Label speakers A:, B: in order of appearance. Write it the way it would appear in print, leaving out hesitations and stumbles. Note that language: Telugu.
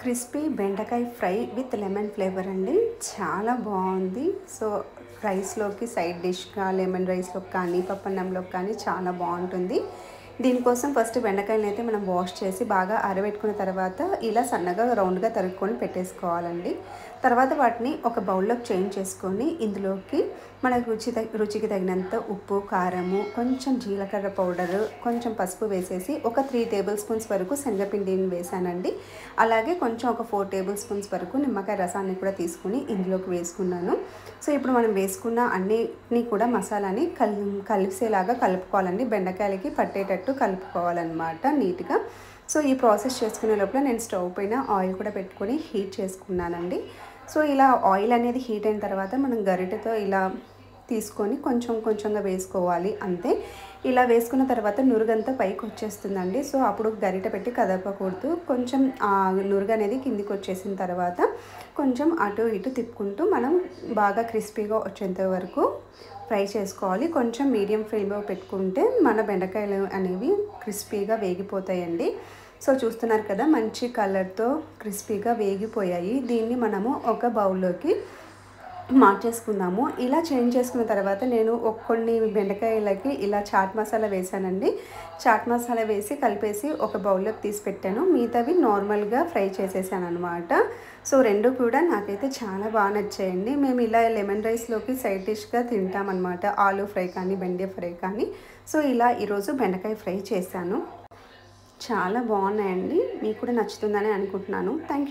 A: క్రిస్పీ బెండకాయ ఫ్రై విత్ లెమన్ ఫ్లేవర్ అండి. చాలా బాగుంది. సో రైస్లోకి సైడ్ డిష్గా లెమన్ రైస్లోకి కానీ పప్పన్నంలోకి కానీ చాలా బాగుంటుంది. దీనికోసం ఫస్ట్ బెండకాయలను అయితే మనం వాష్ చేసి బాగా ఆరబెట్టుకున్న తర్వాత ఇలా సన్నగా రౌండ్గా తరుక్కొని పెట్టేసుకోవాలండి. తర్వాత వాటిని ఒక బౌల్లోకి చేంజ్ చేసుకొని ఇందులోకి మనకు రుచికి తగినంత ఉప్పు, కారము, కొంచెం జీలకర్ర పౌడరు, కొంచెం పసుపు వేసేసి ఒక 3 టేబుల్ స్పూన్స్ వరకు శనగపిండిని వేసానండి. అలాగే కొంచెం ఒక 4 టేబుల్ స్పూన్స్ వరకు నిమ్మకాయ రసాన్ని కూడా తీసుకుని ఇందులోకి వేసుకున్నాను. సో ఇప్పుడు మనం వేసుకున్న అన్నిటినీ కూడా మసాలాని కలిసేలాగా కలుపుకోవాలండి. బెండకాయలకి పట్టేటట్టు కలుపుకోవాలన్నమాట నీట్గా. సో ఈ ప్రాసెస్ చేసుకునే లోపల నేను స్టవ్ పైన ఆయిల్ కూడా పెట్టుకొని హీట్ చేసుకున్నానండి. సో ఇలా ఆయిల్ అనేది హీట్ అయిన తర్వాత మనం గరిటెతో ఇలా తీసుకొని కొంచెంగా వేసుకోవాలి అంతే. ఇలా వేసుకున్న తర్వాత నురుగంతా పైకి వచ్చేస్తుందండి. సో అప్పుడు గరిటె పెట్టి కదపకూడదు. కొంచెం నురుగు అనేది కిందికి వచ్చేసిన తర్వాత కొంచెం అటు ఇటు తిప్పుకుంటూ మనం బాగా క్రిస్పీగా వచ్చేంత వరకు ఫ్రై చేసుకోవాలి. కొంచెం మీడియం ఫ్లేమ్లో పెట్టుకుంటే మన బెండకాయలు అనేవి క్రిస్పీగా వేగిపోతాయండి. సో చూస్తున్నారు కదా, మంచి కలర్తో క్రిస్పీగా వేగిపోయాయి. దీన్ని మనము ఒక బౌల్లోకి మార్చేసుకుందాము. ఇలా చేంజ్ చేసుకున్న తర్వాత నేను కొన్ని బెండకాయలకి ఇలా చాట్ మసాలా వేసానండి. చాట్ మసాలా వేసి కలిపేసి ఒక బౌల్లోకి తీసి పెట్టాను. మిగతావి నార్మల్గా ఫ్రై చేసేసాను అనమాట. సో రెండు కూడా నాకైతే చాలా బాగా నచ్చాయండి. మేము ఇలా లెమన్ రైస్లోకి సైడ్ డిష్గా తింటామన్నమాట. ఆలూ ఫ్రై కానీ బెండే ఫ్రై కానీ. సో ఇలా ఈరోజు బెండకాయ ఫ్రై చేశాను. చాలా బాగున్నాయండి. మీకు కూడా నచ్చుతుందని అనుకుంటున్నాను. Thank you.